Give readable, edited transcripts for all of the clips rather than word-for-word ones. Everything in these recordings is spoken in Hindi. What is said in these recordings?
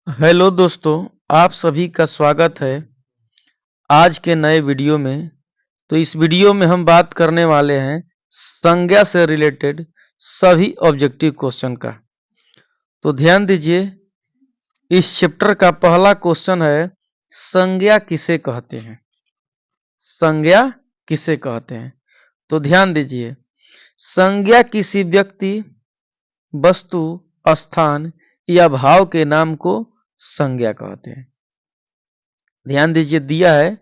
हेलो दोस्तों, आप सभी का स्वागत है आज के नए वीडियो में। तो इस वीडियो में हम बात करने वाले हैं संज्ञा से रिलेटेड सभी ऑब्जेक्टिव क्वेश्चन का। तो ध्यान दीजिए, इस चैप्टर का पहला क्वेश्चन है संज्ञा किसे कहते हैं। संज्ञा किसे कहते हैं? तो ध्यान दीजिए, संज्ञा किसी व्यक्ति, वस्तु, स्थान या भाव के नाम को संज्ञा कहते हैं। ध्यान दीजिए, दिया है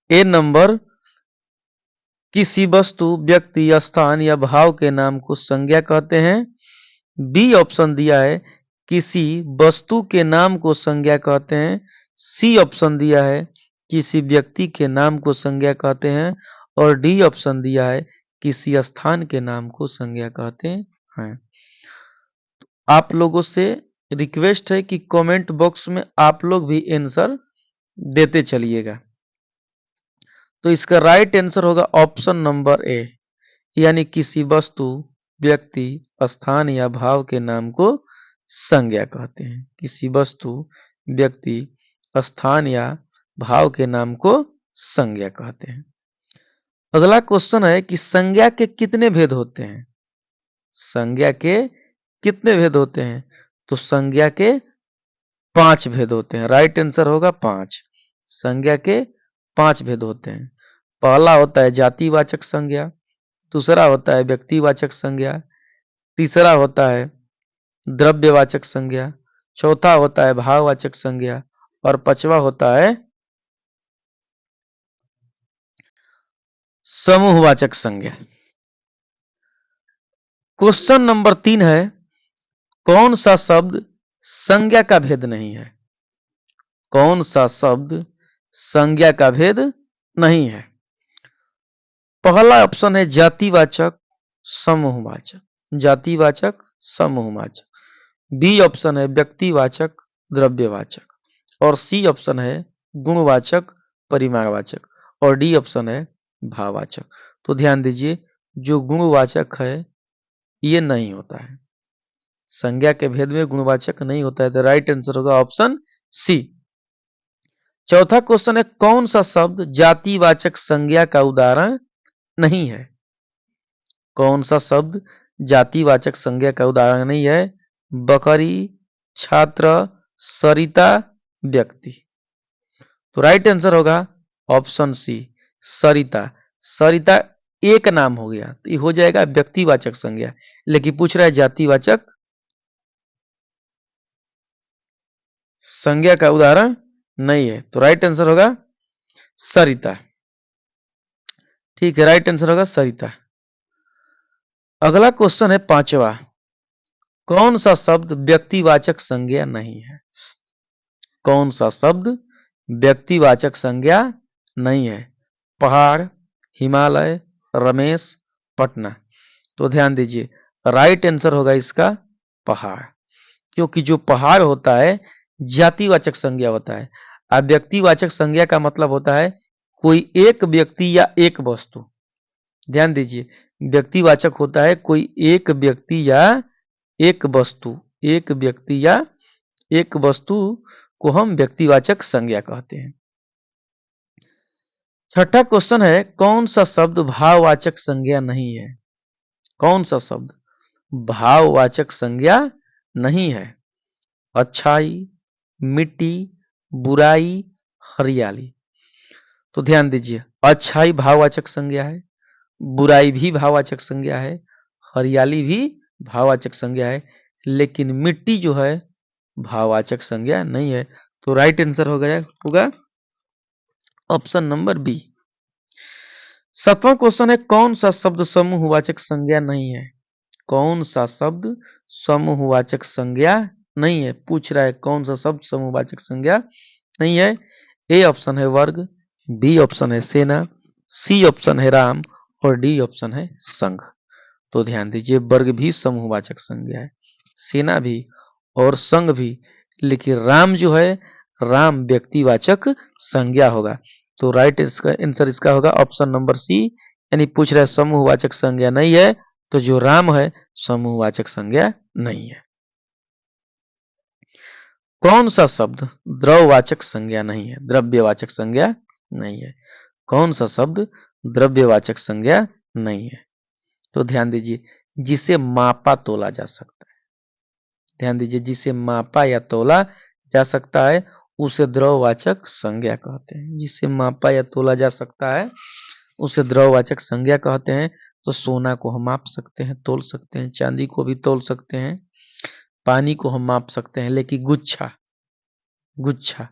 ए नंबर, किसी वस्तु, व्यक्ति, स्थान या भाव के नाम को संज्ञा कहते हैं। बी ऑप्शन दिया है किसी वस्तु के नाम को संज्ञा कहते हैं। सी ऑप्शन दिया है किसी व्यक्ति के नाम को संज्ञा कहते हैं। और डी ऑप्शन दिया है किसी स्थान के नाम को संज्ञा कहते हैं। आप लोगों से रिक्वेस्ट है कि कमेंट बॉक्स में आप लोग भी आंसर देते चलिएगा। तो इसका राइट आंसर होगा ऑप्शन नंबर ए, यानी किसी वस्तु, व्यक्ति, स्थान या भाव के नाम को संज्ञा कहते हैं। किसी वस्तु, व्यक्ति, स्थान या भाव के नाम को संज्ञा कहते हैं। अगला क्वेश्चन है कि संज्ञा के कितने भेद होते हैं। संज्ञा के कितने भेद होते हैं? तो संज्ञा के 5 भेद होते हैं। राइट आंसर होगा 5। संज्ञा के 5 भेद होते हैं। पहला होता है जातिवाचक संज्ञा, दूसरा होता है व्यक्तिवाचक संज्ञा, तीसरा होता है द्रव्यवाचक संज्ञा, चौथा होता है भाववाचक संज्ञा और पांचवा होता है समूहवाचक संज्ञा। क्वेश्चन नंबर 3 है, कौन सा शब्द संज्ञा का भेद नहीं है? कौन सा शब्द संज्ञा का भेद नहीं है? पहला ऑप्शन है जातिवाचक, समूहवाचक। जातिवाचक, समूहवाचक। बी ऑप्शन है व्यक्तिवाचक, द्रव्यवाचक। और सी ऑप्शन है गुणवाचक, परिमाणवाचक। और डी ऑप्शन है भाववाचक। तो ध्यान दीजिए, जो गुणवाचक है ये नहीं होता है। संज्ञा के भेद में गुणवाचक नहीं होता है। तो राइट आंसर होगा ऑप्शन सी। चौथा क्वेश्चन है, कौन सा शब्द जातिवाचक संज्ञा का उदाहरण नहीं है? कौन सा शब्द जातिवाचक संज्ञा का उदाहरण नहीं है? बकरी, छात्र, सरिता, व्यक्ति। तो राइट आंसर होगा ऑप्शन सी, सरिता। सरिता एक नाम हो गया तो ये हो जाएगा व्यक्तिवाचक संज्ञा, लेकिन पूछ रहा है जातिवाचक संज्ञा का उदाहरण नहीं है। तो राइट आंसर होगा सरिता। ठीक है, राइट आंसर होगा सरिता। अगला क्वेश्चन है 5वां, कौन सा शब्द व्यक्तिवाचक संज्ञा नहीं है? कौन सा शब्द व्यक्तिवाचक संज्ञा नहीं है? पहाड़, हिमालय, रमेश, पटना। तो ध्यान दीजिए, राइट आंसर होगा इसका पहाड़, क्योंकि जो पहाड़ होता है जातिवाचक संज्ञा होता है। अब व्यक्तिवाचक संज्ञा का मतलब होता है कोई एक व्यक्ति या एक वस्तु। ध्यान दीजिए, व्यक्तिवाचक होता है कोई एक व्यक्ति या एक वस्तु। एक व्यक्ति या एक वस्तु को हम व्यक्तिवाचक संज्ञा कहते हैं। छठा क्वेश्चन है, कौन सा शब्द भाववाचक संज्ञा नहीं है? कौन सा शब्द भाववाचक संज्ञा नहीं है? अच्छाई, मिट्टी, बुराई, हरियाली। तो ध्यान दीजिए, अच्छाई भाववाचक संज्ञा है, बुराई भी भाववाचक संज्ञा है, हरियाली भी भाववाचक संज्ञा है, लेकिन मिट्टी जो है भाववाचक संज्ञा नहीं है। तो राइट आंसर होगा ऑप्शन नंबर बी। 7वां क्वेश्चन है, कौन सा शब्द समूहवाचक संज्ञा नहीं है? कौन सा शब्द समूहवाचक संज्ञा नहीं है? पूछ रहा है कौन सा शब्द समूहवाचक संज्ञा नहीं है। ए ऑप्शन है वर्ग, बी ऑप्शन है सेना, सी ऑप्शन है राम और डी ऑप्शन है संघ। तो ध्यान दीजिए, वर्ग भी समूहवाचक संज्ञा है, सेना भी और संघ भी, लेकिन राम जो है राम व्यक्तिवाचक संज्ञा होगा। तो राइट आंसर इसका होगा ऑप्शन नंबर सी, यानी पूछ रहा है समूहवाचक संज्ञा नहीं है, तो जो राम है समूहवाचक संज्ञा नहीं है। कौन सा शब्द द्रववाचक संज्ञा नहीं है, द्रव्यवाचक संज्ञा नहीं है? कौन सा शब्द द्रव्यवाचक संज्ञा नहीं है? तो ध्यान दीजिए, जिसे मापा तोला जा सकता है। ध्यान दीजिए, जिसे मापा या तोला जा सकता है उसे द्रववाचक संज्ञा कहते हैं। जिसे मापा या तोला जा सकता है उसे द्रववाचक संज्ञा कहते हैं। तो सोना को हम माप सकते हैं, तोल सकते हैं, चांदी को भी तोल सकते हैं, पानी को हम माप सकते हैं, लेकिन गुच्छा गुच्छा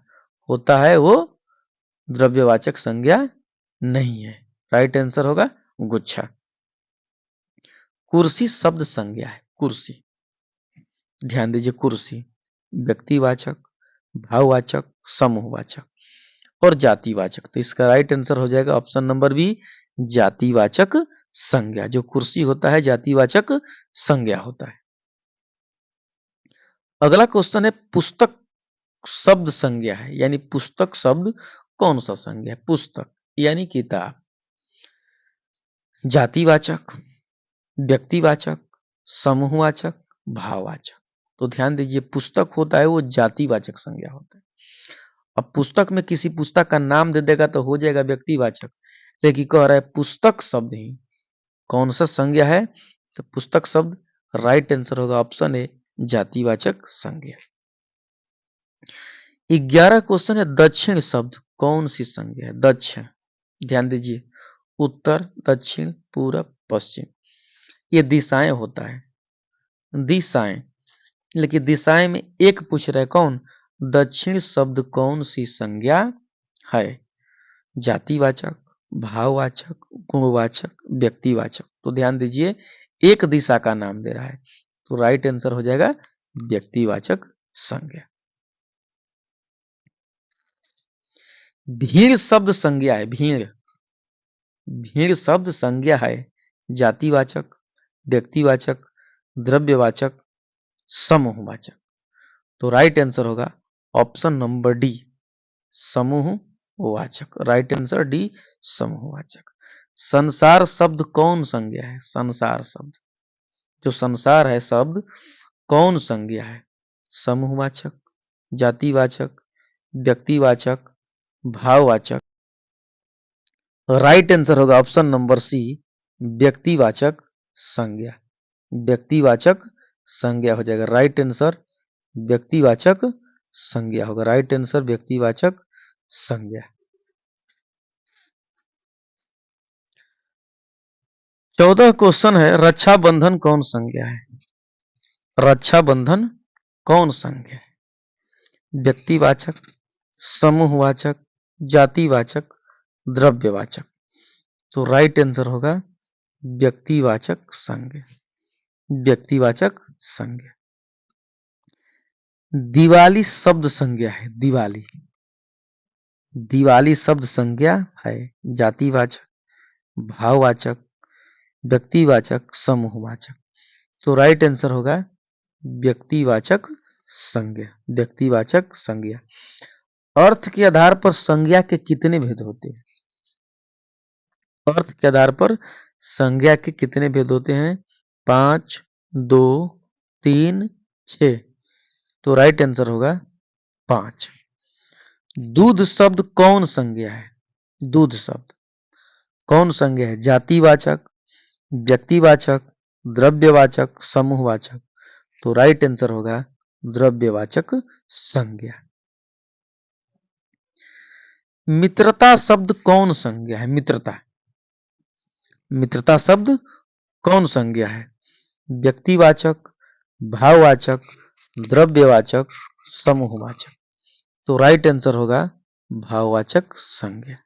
होता है वो द्रव्यवाचक संज्ञा नहीं है। राइट आंसर होगा गुच्छा। कुर्सी शब्द संज्ञा है। कुर्सी, ध्यान दीजिए, कुर्सी व्यक्तिवाचक, भाववाचक, समूहवाचक और जातिवाचक। तो इसका राइट आंसर हो जाएगा ऑप्शन नंबर बी, जातिवाचक संज्ञा। जो कुर्सी होता है जातिवाचक संज्ञा होता है। अगला क्वेश्चन है, पुस्तक शब्द संज्ञा है, यानी पुस्तक शब्द कौन सा संज्ञा है? पुस्तक यानी किताब। जातिवाचक, व्यक्तिवाचक, समूहवाचक, भाववाचक। तो ध्यान दीजिए, पुस्तक होता है वो जातिवाचक संज्ञा होता है। अब पुस्तक में किसी पुस्तक का नाम दे देगा तो हो जाएगा व्यक्तिवाचक, लेकिन कह रहा है पुस्तक शब्द ही कौन सा संज्ञा है? तो पुस्तक शब्द राइट आंसर होगा ऑप्शन ए, जातिवाचक संज्ञा। 11 क्वेश्चन है, दक्षिण शब्द कौन सी संज्ञा है? दक्षिण, ध्यान दीजिए, उत्तर, दक्षिण, पूरब, पश्चिम, ये दिशाएं होता है, दिशाएं। लेकिन दिशाएं में एक पूछ रहा है, कौन? दक्षिण शब्द कौन सी संज्ञा है? जातिवाचक, भाववाचक, गुणवाचक, व्यक्तिवाचक। तो ध्यान दीजिए, एक दिशा का नाम दे रहा है, तो राइट आंसर हो जाएगा व्यक्तिवाचक संज्ञा। भीड़ शब्द संज्ञा है। भीड़, भीड़ शब्द संज्ञा है, जातिवाचक, व्यक्तिवाचक, द्रव्यवाचक, समूहवाचक। तो राइट आंसर होगा ऑप्शन नंबर डी, समूहवाचक। राइट आंसर डी, समूहवाचक। संसार शब्द कौन संज्ञा है? संसार शब्द, जो संसार है शब्द कौन संज्ञा है? समूहवाचक, जातिवाचक, व्यक्तिवाचक, भाववाचक। राइट आंसर होगा ऑप्शन नंबर सी, व्यक्तिवाचक संज्ञा। व्यक्तिवाचक संज्ञा हो जाएगा राइट आंसर, व्यक्तिवाचक संज्ञा होगा। राइट आंसर व्यक्तिवाचक संज्ञा। 14 क्वेश्चन है, रक्षाबंधन कौन संज्ञा है? रक्षाबंधन कौन संज्ञा है? व्यक्तिवाचक, समूहवाचक, जातिवाचक, द्रव्यवाचक। तो राइट आंसर होगा व्यक्तिवाचक संज्ञा, व्यक्तिवाचक संज्ञा। दिवाली शब्द संज्ञा है। दिवाली, दिवाली शब्द संज्ञा है, जातिवाचक, भाववाचक, व्यक्तिवाचक, समूहवाचक। तो राइट आंसर होगा व्यक्तिवाचक संज्ञा, व्यक्तिवाचक संज्ञा। अर्थ के आधार पर संज्ञा के कितने भेद होते हैं? अर्थ के आधार पर संज्ञा के कितने भेद होते हैं? 5, 2, 3, 6। तो राइट आंसर होगा 5। दूध शब्द कौन संज्ञा है? दूध शब्द कौन संज्ञा है? जातिवाचक, व्यक्तिवाचक, द्रव्यवाचक, समूहवाचक। तो राइट आंसर होगा द्रव्यवाचक संज्ञा। मित्रता शब्द कौन संज्ञा है? मित्रता, मित्रता शब्द कौन संज्ञा है? व्यक्तिवाचक, भाववाचक, द्रव्यवाचक, समूहवाचक। तो राइट आंसर होगा भाववाचक संज्ञा।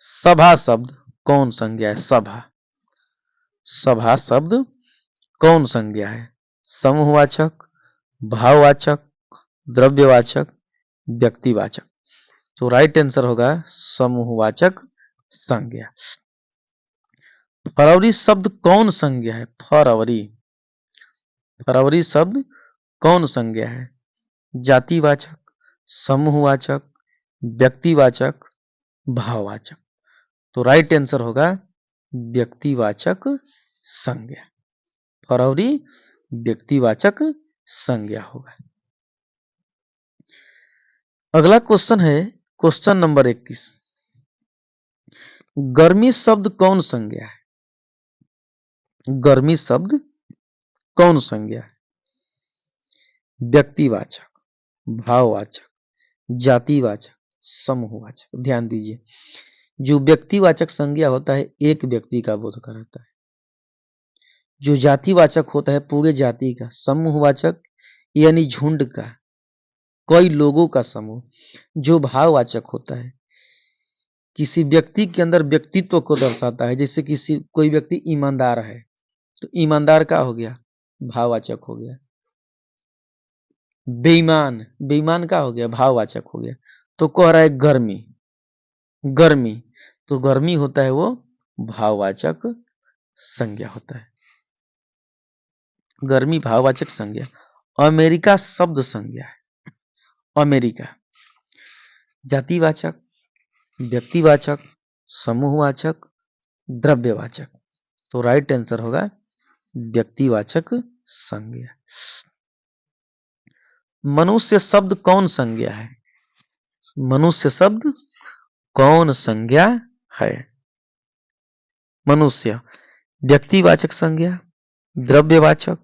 सभा शब्द कौन संज्ञा है? सभा, सभा शब्द कौन संज्ञा है? समूहवाचक, भाववाचक, द्रव्यवाचक, व्यक्तिवाचक। तो राइट आंसर होगा समूहवाचक संज्ञा। फरवरी शब्द कौन संज्ञा है? फरवरी, फरवरी शब्द कौन संज्ञा है? जातिवाचक, समूहवाचक, व्यक्तिवाचक, भाववाचक। तो राइट आंसर होगा व्यक्तिवाचक संज्ञा। फरवरी व्यक्तिवाचक संज्ञा होगा। अगला क्वेश्चन है क्वेश्चन नंबर 21। गर्मी शब्द कौन संज्ञा है? गर्मी शब्द कौन संज्ञा है? व्यक्तिवाचक, भाववाचक, जातिवाचक, समूहवाचक। ध्यान दीजिए, जो व्यक्तिवाचक संज्ञा होता है एक व्यक्ति का बोध कराता है, जो जातिवाचक होता है पूरे जाति का, समूहवाचक यानी झुंड का, कई लोगों का समूह, जो भाववाचक होता है किसी व्यक्ति के अंदर व्यक्तित्व को दर्शाता है, जैसे किसी कोई व्यक्ति ईमानदार है तो ईमानदार का हो गया, भाववाचक हो गया। बेईमान, बेईमान का हो गया, भाववाचक हो गया। तो कह रहा है गर्मी, गर्मी, तो गर्मी होता है वो भाववाचक संज्ञा होता है। गर्मी भाववाचक संज्ञा। अमेरिका शब्द संज्ञा है। अमेरिका जातिवाचक, व्यक्तिवाचक, समूहवाचक, द्रव्यवाचक। तो राइट आंसर होगा व्यक्तिवाचक संज्ञा। मनुष्य शब्द कौन संज्ञा है? मनुष्य शब्द कौन संज्ञा है? मनुष्य व्यक्तिवाचक संज्ञा, द्रव्यवाचक,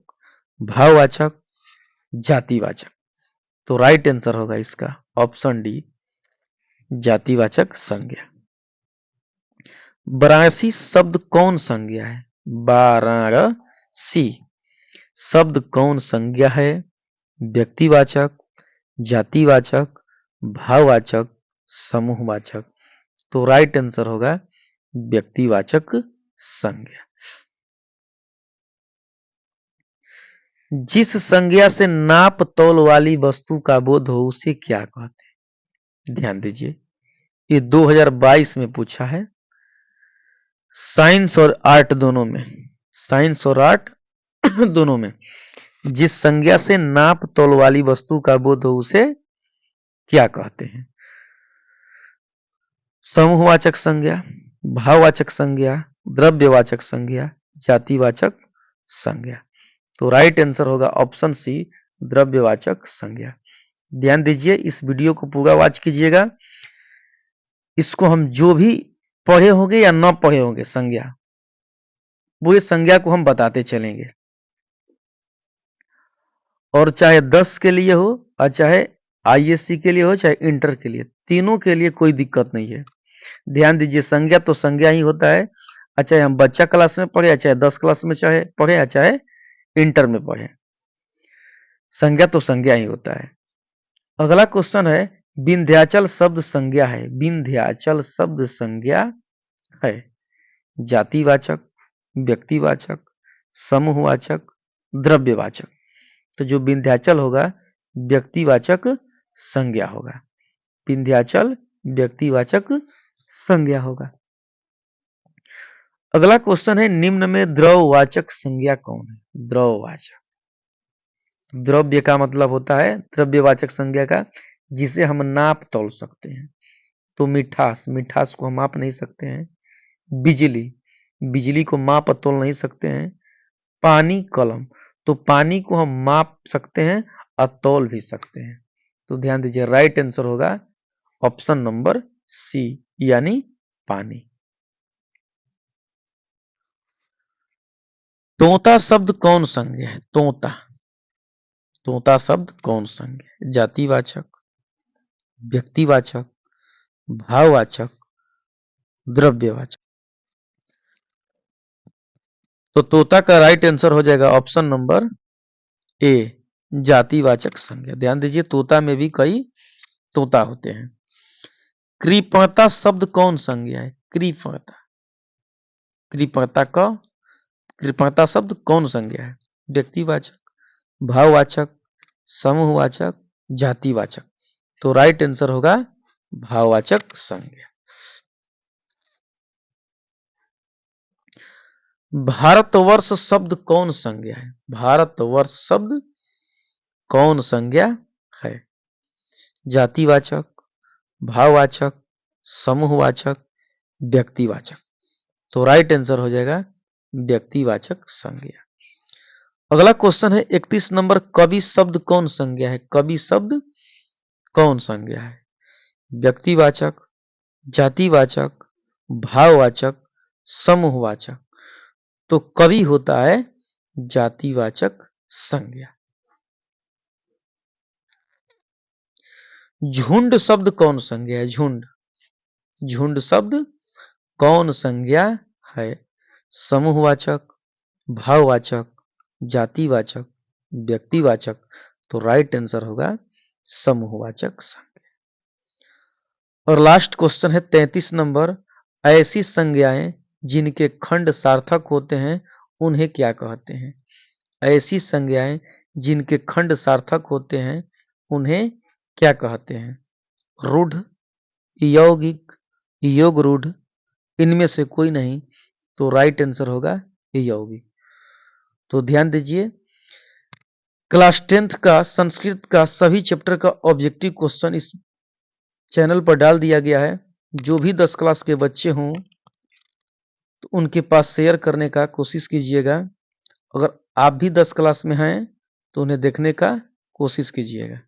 भाववाचक, जातिवाचक। तो राइट आंसर होगा इसका ऑप्शन डी, जातिवाचक संज्ञा। वाराणसी शब्द कौन संज्ञा है? वाराणसी शब्द कौन संज्ञा है? व्यक्तिवाचक, जातिवाचक, भाववाचक, समूहवाचक। तो राइट आंसर होगा व्यक्तिवाचक संज्ञा। जिस संज्ञा से नाप तौल वाली वस्तु का बोध हो उसे क्या कहते हैं? ध्यान दीजिए, ये 2022 में पूछा है, साइंस और आर्ट दोनों में, साइंस और आर्ट दोनों में। जिस संज्ञा से नाप तौल वाली वस्तु का बोध हो उसे क्या कहते हैं? समूहवाचक संज्ञा, भाववाचक संज्ञा, द्रव्यवाचक संज्ञा, जातिवाचक संज्ञा। तो राइट आंसर होगा ऑप्शन सी, द्रव्यवाचक संज्ञा। ध्यान दीजिए, इस वीडियो को पूरा वॉच कीजिएगा। इसको हम जो भी पढ़े होंगे या न पढ़े होंगे संज्ञा, वो इस संज्ञा को हम बताते चलेंगे, और चाहे 10 के लिए हो और चाहे आईएससी के लिए हो चाहे इंटर के लिए, तीनों के लिए कोई दिक्कत नहीं है। ध्यान दीजिए, संज्ञा तो संज्ञा ही होता है, चाहे हम बच्चा क्लास में पढ़े, चाहे 10 क्लास में चाहे पढ़े, चाहे इंटर में पढ़े, संज्ञा तो संज्ञा ही होता है। अगला क्वेश्चन है, विंध्याचल शब्द संज्ञा है। विंध्याचल शब्द संज्ञा है। जातिवाचक, व्यक्तिवाचक, समूहवाचक, द्रव्यवाचक। तो जो विंध्याचल होगा व्यक्तिवाचक संज्ञा होगा। विंध्याचल व्यक्तिवाचक संज्ञा होगा। अगला क्वेश्चन है, निम्न में द्रववाचक संज्ञा कौन है? द्रववाचक, द्रव्य का मतलब होता है द्रव्यवाचक संज्ञा का जिसे हम नाप तोल सकते हैं। तो मिठास, मिठास को हम माप नहीं सकते हैं। बिजली, बिजली को माप तोल नहीं सकते हैं। पानी, कलम, तो पानी को हम माप सकते हैं और तोल भी सकते हैं। तो ध्यान दीजिए, राइट आंसर होगा ऑप्शन नंबर सी, यानी पानी। तोता शब्द कौन संज्ञा है? तोता, तोता शब्द कौन संज्ञा है? जातिवाचक, व्यक्तिवाचक, भाववाचक, द्रव्यवाचक। तो तोता का राइट आंसर हो जाएगा ऑप्शन नंबर ए, जातिवाचक संज्ञा। ध्यान दीजिए, तोता में भी कई तोता होते हैं। कृपणता शब्द कौन संज्ञा है? कृपणता, कृपणता का, कृपणता शब्द कौन संज्ञा है? व्यक्तिवाचक, भाववाचक, समूहवाचक, जातिवाचक। तो राइट आंसर होगा भाववाचक संज्ञा। भारतवर्ष शब्द कौन संज्ञा है? भारतवर्ष शब्द कौन संज्ञा है? जातिवाचक, भाववाचक, समूहवाचक, व्यक्तिवाचक। तो राइट आंसर हो जाएगा व्यक्तिवाचक संज्ञा। अगला क्वेश्चन है 31 नंबर, कवि शब्द कौन संज्ञा है? कवि शब्द कौन संज्ञा है? व्यक्तिवाचक, जातिवाचक, भाववाचक, समूहवाचक। तो कवि होता है जातिवाचक संज्ञा। झुंड शब्द कौन संज्ञा है? झुंड, झुंड शब्द कौन संज्ञा है? समूहवाचक, भाववाचक, जातिवाचक, व्यक्तिवाचक। तो राइट आंसर होगा समूहवाचक संज्ञा। और लास्ट क्वेश्चन है 33 नंबर, ऐसी संज्ञाएं जिनके खंड सार्थक होते हैं उन्हें क्या कहते हैं? ऐसी संज्ञाएं जिनके खंड सार्थक होते हैं उन्हें क्या कहते हैं? रूढ़, यौगिक, योग रूढ़, इनमें से कोई नहीं। तो राइट आंसर होगा यौगिक। तो ध्यान दीजिए, क्लास 10th का संस्कृत का सभी चैप्टर का ऑब्जेक्टिव क्वेश्चन इस चैनल पर डाल दिया गया है। जो भी 10 क्लास के बच्चे हों तो उनके पास शेयर करने का कोशिश कीजिएगा। अगर आप भी 10 क्लास में हैं तो उन्हें देखने का कोशिश कीजिएगा।